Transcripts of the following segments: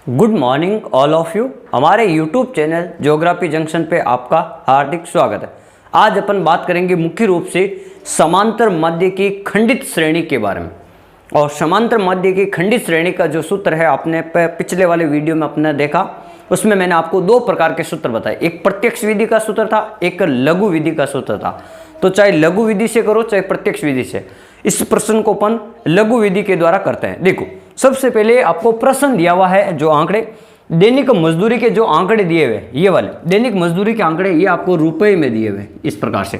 Good morning all of you. हमारे YouTube channel geography junction पे आपका हार्दिक स्वागत है। आज अपन बात करेंगे मुख्य रूप से समांतर माध्य की खंडित श्रेणी के बारे में। और समांतर माध्य की खंडित श्रेणी का जो सूत्र है आपने पिछले वाले वीडियो में अपने देखा, उसमें मैंने आपको दो प्रकार के सूत्र बताए। एक प्रत्यक्ष विधि का सूत्र था, एक लघु विधि का सूत्र था। तो चाहे लघु विधि से करो चाहे प्रत्यक्ष विधि से, इस प्रश्न को अपन लघु विधि के द्वारा करते हैं। देखो, सबसे पहले आपको प्रश्न दिया हुआ है, जो आंकड़े दैनिक मजदूरी के जो आंकड़े दिए हुए, ये वाले दैनिक मजदूरी के आंकड़े, ये आपको रुपए में दिए हुए इस प्रकार से,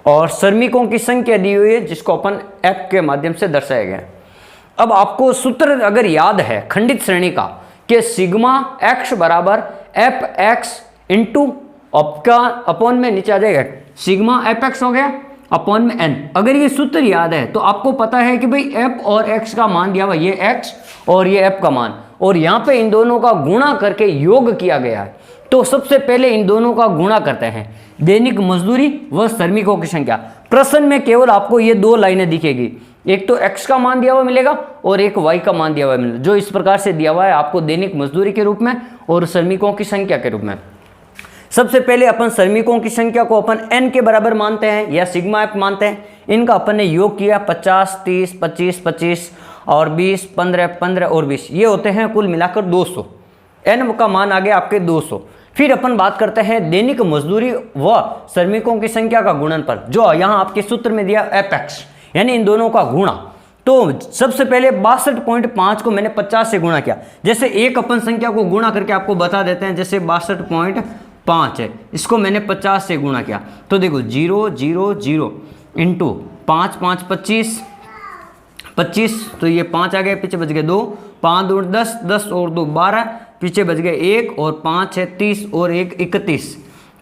और श्रमिकों की संख्या दी हुई है जिसको अपन एफ के माध्यम से दर्शाया गया है। अब आपको सूत्र अगर याद है खंडित श्रेणी का कि सिग्मा एक्स बराबर एफ एक्स इंटू आपका अपॉन में नीचे आ जाएगा सिग्मा एफ एक्स हो गया अपॉन में एन। अगर ये सूत्र याद है तो आपको पता है कि भाई एफ और एक्स का मान दिया हुआ, ये एक्स और ये एफ का मान, और यहाँ पे इन दोनों का गुणा करके योग किया गया है। तो सबसे पहले इन दोनों का गुणा करते हैं, दैनिक मजदूरी व श्रमिकों की संख्या। प्रश्न में केवल आपको ये दो लाइनें दिखेगी, एक तो x का मान दिया हुआ मिलेगा और एक y का मान दिया हुआ मिलेगा, जो इस प्रकार से दिया हुआ है आपको दैनिक मजदूरी के रूप में और श्रमिकों की संख्या के रूप में। सबसे पहले अपन श्रमिकों की संख्या को अपन n के बराबर मानते हैं या सिग्मा एफ मानते हैं। इनका अपन ने योग किया 50, 30, 25, 25 और 20, 15, 15 और 20, ये होते हैं कुल मिलाकर 200। n का मान आ गया आपके 200। फिर अपन बात करते हैं दैनिक मजदूरी व श्रमिकों की संख्या का गुणन पर, जो यहाँ आपके सूत्र में दिया एफ एक्स, यानी इन दोनों का गुणा। तो सबसे पहले 62.5 को मैंने 50 से गुणा किया। जैसे एक अपन संख्या को गुणा करके आपको बता देते हैं, जैसे 62.5 है, इसको मैंने 50 से गुणा किया। तो देखो 0 0 0 इंटू 5 5 25 25, तो ये 5 आ गए, पीछे बच गए 2, 5 2 10, 10 और 2 12, पीछे बच गए 1 और 5 है 30 और 1 31।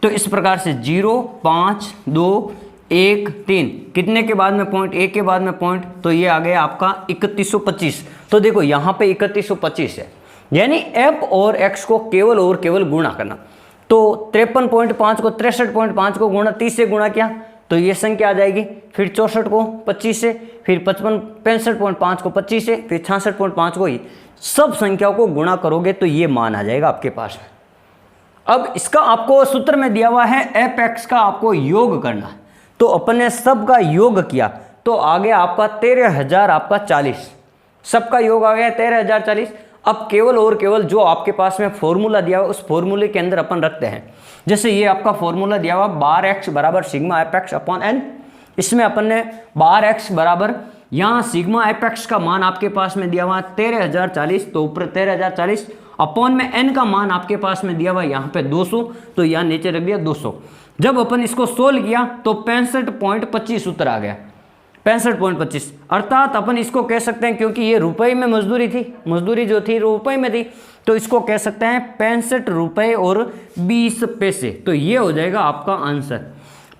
तो इस प्रकार से 0 5 2 1 3, कितने के बाद में पॉइंट, 1 के बाद में पॉइंट, तो ये आ गया आपका 3125। तो देखो यहाँ पे 3125 है, यानी एफ और एक्स को केवल और केवल गुणा करना। तो 53.5 को 63.5 को गुणा 30 से गुणा किया तो ये संख्या आ जाएगी। फिर 64 को 25 से, फिर 65.5 को 25 से, फिर 66.5 को, ही सब संख्याओं को गुणा करोगे तो ये मान आ जाएगा आपके पास में। अब इसका आपको सूत्र में दिया हुआ है एफ एक्स का आपको योग करना, तो अपन ने सब का योग किया तो आ गया आपका 13,000 आपका 40, सबका योग आ गया 13,040। अब केवल और केवल जो आपके पास में फॉर्मूला दिया हुआ उस फॉर्मूले के अंदर अपन रखते हैं। जैसे ये आपका फॉर्मूला दिया हुआ बार एक्स बराबर sigma f x upon n, इसमें अपन ने बार एक्स बराबर, यहाँ सिग्मा एफ एक्स का मान आपके पास में दिया हुआ 13,040, तो ऊपर 13,040 अपॉन में एन का मान आपके पास में दिया हुआ यहाँ पे 200, तो यहाँ नीचे रख दिया 200। जब अपन इसको सोल्व किया तो 65.25 उत्तर आ गया, 65.25। अर्थात अपन इसको कह सकते हैं, क्योंकि ये रुपए में मजदूरी थी, मजदूरी जो थी रुपए में थी, तो इसको कह सकते हैं 65 रुपये और 20 पैसे। तो ये हो जाएगा आपका आंसर,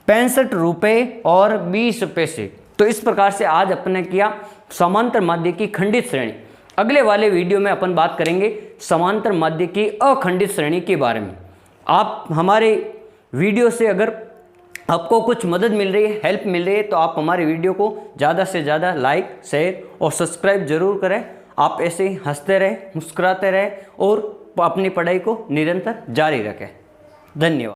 65 रुपये और 20 पैसे। तो इस प्रकार से आज अपन ने किया समांतर माध्य की खंडित श्रेणी। अगले वाले वीडियो में अपन बात करेंगे समांतर माध्य की अखंडित श्रेणी के बारे में। आप हमारे वीडियो से अगर आपको कुछ मदद मिल रही है, हेल्प मिल रही है, तो आप हमारे वीडियो को ज़्यादा से ज़्यादा लाइक, शेयर और सब्सक्राइब जरूर करें। आप ऐसे ही हंसते रहें, मुस्कुराते रहें और अपनी पढ़ाई को निरंतर जारी रखें। धन्यवाद।